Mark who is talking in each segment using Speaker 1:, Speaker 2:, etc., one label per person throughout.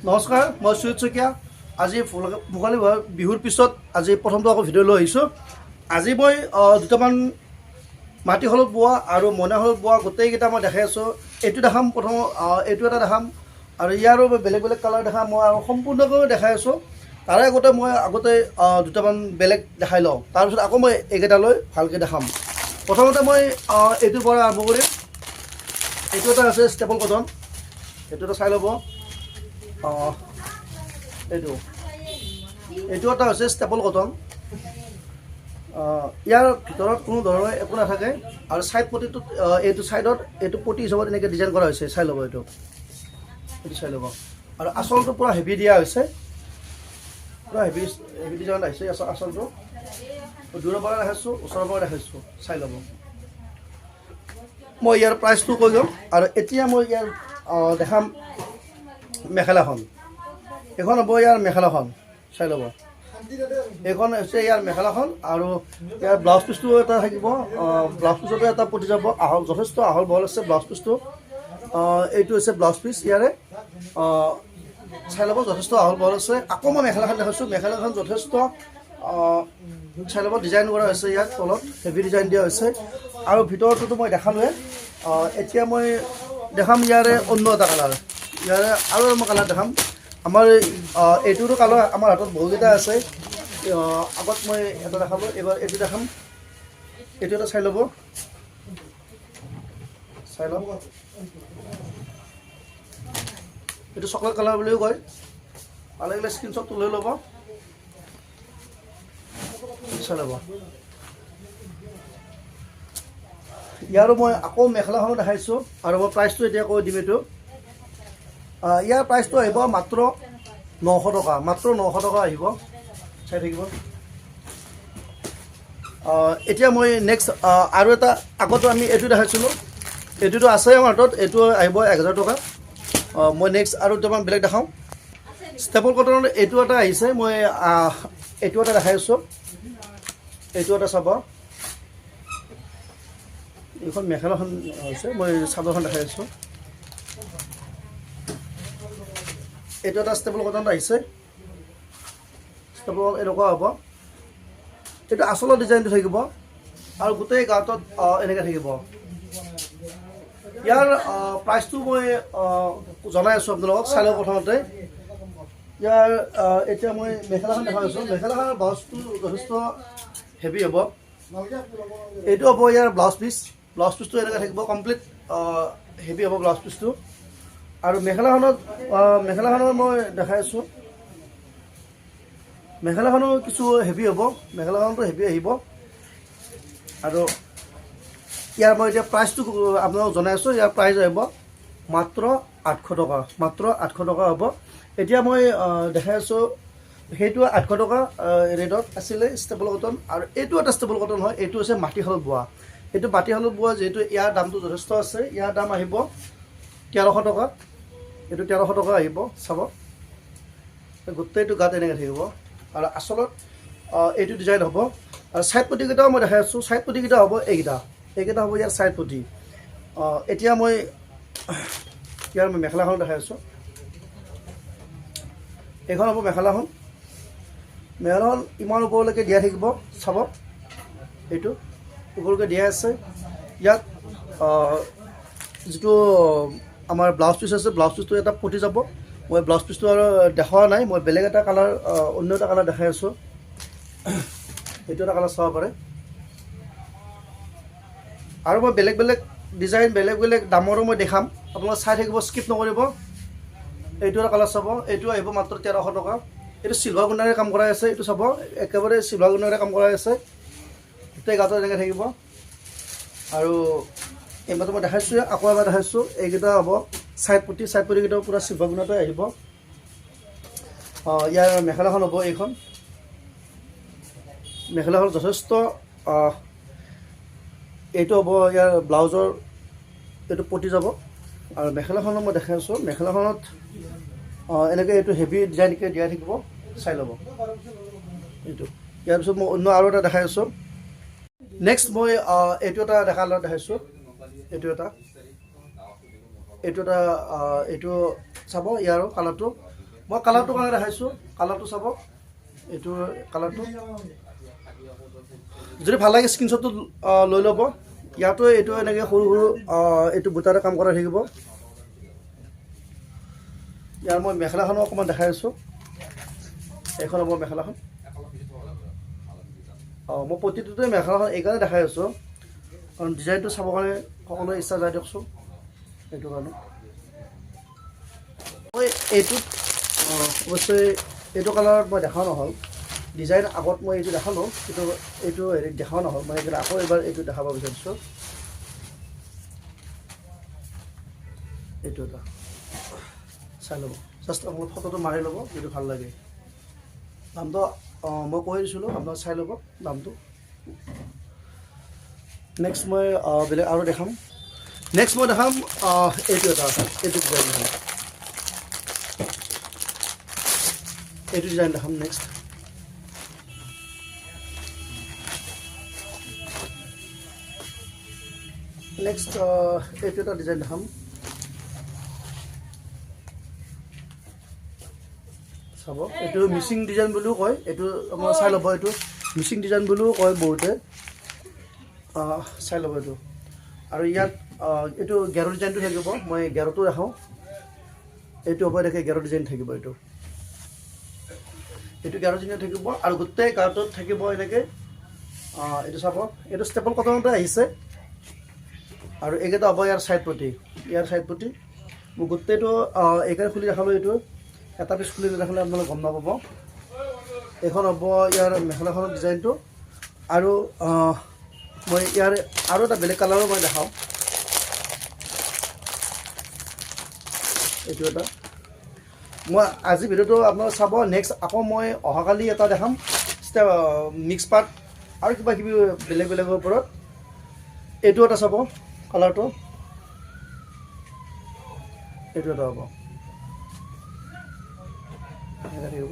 Speaker 1: নমস্কাৰ, মই সুজিত শইকীয়া। আজি ভোগালী বিহুৰ পিছত আজি প্ৰথমটো আকৌ ভিডিঅ' লৈ আহিছোঁ। আজি মই দুটামান মাটিশালত বোৱা আৰু মইনাশালত বোৱা গোটেইকেইটা মই দেখাই আছোঁ। এইটো দেখাম প্ৰথম, এইটো এটা দেখাম আৰু ইয়াৰো বেলেগ বেলেগ কালাৰ দেখাম মই আৰু সম্পূৰ্ণকৈ দেখাই আছোঁ। তাৰে মই আগতে দুটামান বেলেগ দেখাই লওঁ, তাৰপিছত আকৌ মই এইকেইটালৈ ভালকৈ দেখাম। প্ৰথমতে মই এইটোৰ পৰা আৰম্ভ কৰিম। এইটো এটা আছে ষ্টেপল কটন, এইটো এটা চাই ল'ব। এইটো এটা হৈছে ষ্টেপল কটন। ইয়াৰ ভিতৰত কোনো ধৰণৰ একো নাথাকে আৰু ছাইড পটিটোত এইটো ছাইডত এইটো পটি হিচাপত এনেকৈ ডিজাইন কৰা হৈছে। চাই ল'ব, এইটো চাই ল'ব। আৰু আচলটো পূৰা হেভি দিয়া হৈছে, পূৰা হেভি ডিজাইন আহিছে আচলটো। দূৰৰ পৰা দেখাইছোঁ, ওচৰৰ পৰা দেখাইছোঁ, চাই ল'ব। মই ইয়াৰ প্ৰাইচটো কৈ দিম। আৰু এতিয়া মই ইয়াৰ দেখাম মেখেলাখন। এইখন হ'ব ইয়াৰ মেখেলাখন, চাই ল'ব। এইখন হৈছে ইয়াৰ মেখেলাখন আৰু ইয়াৰ ব্লাউজ পিচটো এটা থাকিব। ব্লাউজ পিচতো এটা পতি যাব, যথেষ্ট আহল বহল আছে ব্লাউজ পিচটো। এইটো হৈছে ব্লাউজ পিচ ইয়াৰে, চাই ল'ব, যথেষ্ট আহল বহল আছে। আকৌ মই মেখেলাখন দেখাইছোঁ। মেখেলাখন যথেষ্ট চাই ল'ব, ডিজাইন কৰা হৈছে। ইয়াত তলত হেভি ডিজাইন দিয়া হৈছে আৰু ভিতৰটোতো মই দেখালোৱে। এতিয়া মই দেখাম ইয়াৰে অন্য এটা কালাৰ। ইয়াৰে আৰু মই কালাৰ দেখাম। আমাৰ এইটোতো কালাৰ আমাৰ হাতত বহুকেইটা আছে। আগত মই এটা দেখালোঁ, এইবাৰ এইটো দেখাম। এইটো এটা চাই ল'ব, চাই লওক। এইটো চকলেট কালাৰ বুলিও কয়। ভাল লাগিলে স্ক্ৰীনশ্বটটো লৈ ল'ব, চাই ল'ব। ইয়াৰো মই আকৌ মেখেলাখনো দেখাইছোঁ আৰু মই প্ৰাইচটো এতিয়া কৈ দিম। এইটো ইয়াৰ প্ৰাইচটো আহিব মাত্ৰ 900 টকা, মাত্ৰ 900 টকা আহিব। চাই থাকিব। এতিয়া মই নেক্সট আৰু এটা, আগতো আমি এইটো দেখাইছিলোঁ, এইটোতো আছে আমাৰ হাতত। এইটো আহিব 1000 টকা। মই নেক্সট আৰু দুটামান বেলেগ দেখাওঁ। ষ্টেপল কটনৰ এইটো এটা আহিছে, মই এইটো এটা দেখাই আছোঁ। এইটো এটা চাব, এইখন মেখেলাখন হৈছে, মই চাদৰখন দেখাই আছোঁ। এইটো এটা ষ্টেপল কটন আহিছে। ষ্টেপল এনেকুৱা হ'ব। এইটো আচলৰ ডিজাইনটো থাকিব আৰু গোটেই গাঁতত এনেকৈ থাকিব। ইয়াৰ প্ৰাইচটো মই জনাই আছোঁ আপোনালোকক, চাই লওক প্ৰথমতে। ইয়াৰ এতিয়া মই মেখেলাখন দেখাই আছোঁ। মেখেলাখনৰ ব্লাউজটো যথেষ্ট হেভি হ'ব। এইটো হ'ব ইয়াৰ ব্লাউজ পিচ। ব্লাউজ পিচটো এনেকৈ থাকিব, কমপ্লিট হেভি হ'ব ব্লাউজ পিচটো। আৰু মেখেলাখনত মই দেখাই আছোঁ। মেখেলাখনো কিছু হেভি হ'ব, মেখেলাখনতো হেভি আহিব। আৰু ইয়াৰ মই এতিয়া প্ৰাইচটো আপোনালোকক জনাই আছোঁ। ইয়াৰ প্ৰাইচ আহিব মাত্ৰ 800 টকা, মাত্ৰ 800 টকা হ'ব। এতিয়া মই দেখাই আছোঁ, সেইটো 800 টকা ৰেটত আছিলে ষ্টেপল কটন। আৰু এইটো এটা ষ্টেপল কটন হয়, এইটো হৈছে মাটিশালত বোৱা। এইটো মাটিশালত বোৱা, যিহেতু ইয়াৰ দামটো যথেষ্ট আছে। ইয়াৰ দাম আহিব 1300 টকা। এইটো 1300 টকা আহিব। চাব, গোটেইটো গাত এনেকৈ থাকিব আৰু আচলত এইটো ডিজাইন হ'ব। আৰু ছাইড পটিকেইটাও মই দেখাই আছোঁ। ছাইড পটিকেইটা হ'ব এইকেইটা হ'ব ইয়াৰ ছাইড পটি। এতিয়া মই ইয়াৰ মেখেলাখন দেখাই আছোঁ। এইখন হ'ব মেখেলাখন। মেখেলাখন ইমান ওপৰলৈকে দিয়া থাকিব, চাব। এইটো ওপৰলৈকে দিয়া আছে। ইয়াত যিটো আমাৰ ব্লাউজ পিচ আছে, ব্লাউজ পিচটো এটা পতি যাব। মই ব্লাউজ পিচটো আৰু দেখুওৱা নাই, মই বেলেগ এটা কালাৰ, অন্য এটা কালাৰ দেখাই আছোঁ। এইটো এটা কালাৰ চাব পাৰে। আৰু মই বেলেগ বেলেগ ডিজাইন, বেলেগ বেলেগ দামৰো মই দেখাম, আপোনালোকে চাই থাকিব, স্কিপ নকৰিব। এইটো এটা কালাৰ চাব, এইটো আহিব মাত্ৰ 1300 টকা। এইটো চিলভাৰ গুণাৰে কাম কৰাই আছে। এইটো চাব, একেবাৰে চিলভাৰ গুণাৰে কাম কৰাই আছে। গোটেই গাঁতত এনেকৈ থাকিব। আৰু এইমাত্ৰ মই দেখাইছোঁ, আকৌ এবাৰ দেখাইছোঁ। এইকেইটা হ'ব ছাইড পটি। ছাইড পটিকেইটাও পূৰা চিলভাৰ গুণাতে আহিব। ইয়াৰ মেখেলাখন হ'ব এইখন। মেখেলাখন যথেষ্ট, এইটো হ'ব ইয়াৰ ব্লাউজৰ, এইটো পতি যাব। আৰু মেখেলাখনত মই দেখাই আছোঁ, মেখেলাখনত এনেকৈ এইটো হেভি ডিজাইনকৈ দিয়া থাকিব, চাই ল'ব। এইটো ইয়াৰ পিছত মই অন্য আৰু এটা দেখাই আছোঁ। নেক্সট মই এইটো এটা দেখাইছোঁ। এইটো এটা চাব, ইয়াৰো কালাৰটো মই কালাৰটোৰ কাৰণে দেখাইছোঁ, কালাৰটো চাব, এইটো কালাৰটো। যদি ভাল লাগে স্ক্ৰীনশ্বটটো লৈ ল'ব। ইয়াতো এইটো এনেকৈ সৰু সৰু এইটো বুটাৰে কাম কৰা থাকিব। ইয়াৰ মই মেখেলাখনো অকণমান দেখাই আছোঁ। এইখন হ'ব মেখেলাখন। মই প্ৰতিটোতে মেখেলাখন এইকাৰণে দেখাই আছোঁ কাৰণ ডিজাইনটো চাবৰ কাৰণে সকলোৰে ইচ্ছা যায় দিয়কচোন, সেইটো কাৰণে। মই এইটোত অৱশ্যে এইটো কালাৰত মই দেখাও নহ'ল, ডিজাইন আগত মই এইটো দেখালোঁ, কিন্তু এইটো হেৰিত দেখাও নহ'ল, মই সেইকাৰণে আকৌ এবাৰ এইটো দেখাব বিচাৰিছোঁ। এইটো এটা চাই ল'ব, জাষ্ট আপোনালোক ফটোটো মাৰি ল'ব যদি ভাল লাগে। দামটো মই কৈ দিছিলোঁ, আপোনাক চাই ল'ব দামটো। নেক্সট মই বেলেগ আৰু দেখাম। নেক্সট মই দেখাম এইটো এটা আছে, এইটো ডিজাইন দেখাম, এইটো ডিজাইন দেখাম নেক্সট। নেক্সট এইটো এটা ডিজাইন দেখাম, চাব। এইটো মিচিং ডিজাইন বুলিও কয়, এইটো মই চাই ল'ব। এইটো মিচিং ডিজাইন বুলিও কয় বহুতে, চাই ল'ব এইটো। আৰু ইয়াত এইটো গেৰ ডিজাইনটো থাকিব, মই গেৰটো দেখাওঁ। এইটো হ'ব এনেকৈ গেৰ ডিজাইন থাকিব, এইটো গেৰ ডিজাইন থাকিব। আৰু গোটেই গাটোত থাকিব এনেকৈ, এইটো চাব, এইটো ষ্টেপল কটনতে আহিছে। আৰু এইকেইটা হ'ব ইয়াৰ ছাইড পটি, ইয়াৰ ছাইড পটি। মই গোটেইটো এইকাৰণে খুলি দেখালোঁ, এইটো এটা পিচ খুলি দেখালে আপোনালোকে গম নাপাব। এইখন হ'ব ইয়াৰ মেখেলাখনৰ ডিজাইনটো। আৰু মই ইয়াৰ আৰু এটা বেলেগ কালাৰো মই দেখাওঁ, এইটো এটা। মই আজি ভিডিঅ'টো আপোনালোকে চাব। নেক্সট আকৌ মই অহাকালি এটা দেখাম মিক্স পাৰ্ট আৰু কিবা কিবি বেলেগ বেলেগৰ ওপৰত। এইটো এটা চাব কালাৰটো, এইটো এটা হ'ব, থাকিব,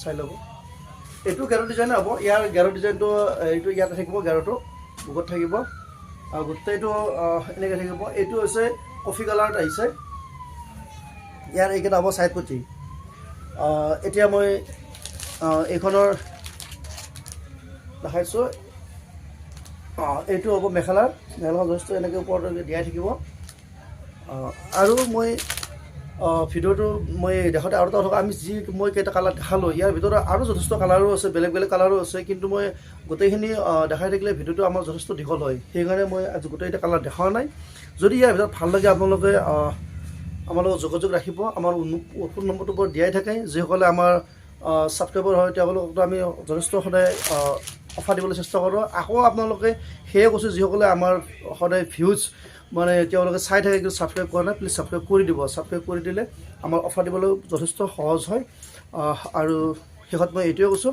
Speaker 1: চাই ল'ব। এইটো গেৰ ডিজাইনে হ'ব। ইয়াৰ গেৰ ডিজাইনটো এইটো ইয়াতে থাকিব, গেৰটো বুকত থাকিব আৰু গোটেইটো এনেকৈ থাকিব। এইটো হৈছে কফি কালাৰত আহিছে। ইয়াৰ এইকেইটা হ'ব ছাইড পটি। এতিয়া মই এইখনৰ দেখাইছোঁ। এইটো হ'ব মেখেলাখন যথেষ্ট এনেকৈ ওপৰত দিয়াই থাকিব। আৰু মই ভিডিঅ'টো মই দেখাওঁতে আৰু এটা কথা, আমি যি মই কেইটা কালাৰ দেখালোঁ, ইয়াৰ ভিতৰত আৰু যথেষ্ট কালাৰো আছে, বেলেগ বেলেগ কালাৰো আছে। কিন্তু মই গোটেইখিনি দেখাই থাকিলে ভিডিঅ'টো আমাৰ যথেষ্ট দীঘল হয়, সেইকাৰণে মই আজি গোটেইকেইটা কালাৰ দেখাও নাই। যদি ইয়াৰ ভিতৰত ভাল লাগে আপোনালোকে আমাৰ লগত যোগাযোগ ৰাখিব। আমাৰ ফোন নম্বৰটো বৰ দিয়াই থাকে। যিসকলে আমাৰ ছাবস্ক্ৰাইবাৰ হয় তেওঁলোকতো আমি যথেষ্ট সদায় অফাৰ দিবলৈ চেষ্টা কৰোঁ। আকৌ আপোনালোকে সেয়ে কৈছোঁ, যিসকলে আমাৰ সদায় ভিউজ মানে তেওঁলোকে চাই থাকে কিন্তু ছাবস্ক্ৰাইব কৰা নাই, প্লিজ ছাবস্ক্ৰাইব কৰি দিব। ছাবস্ক্ৰাইব কৰি দিলে আমাৰ অফাৰ দিবলৈ যথেষ্ট সহজ হয়। আৰু শেষত মই এইটোৱে কৈছোঁ,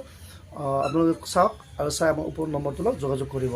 Speaker 1: আপোনালোকে চাওক আৰু চাই আমাৰ ওপৰৰ নম্বৰটো লগত যোগাযোগ কৰিব।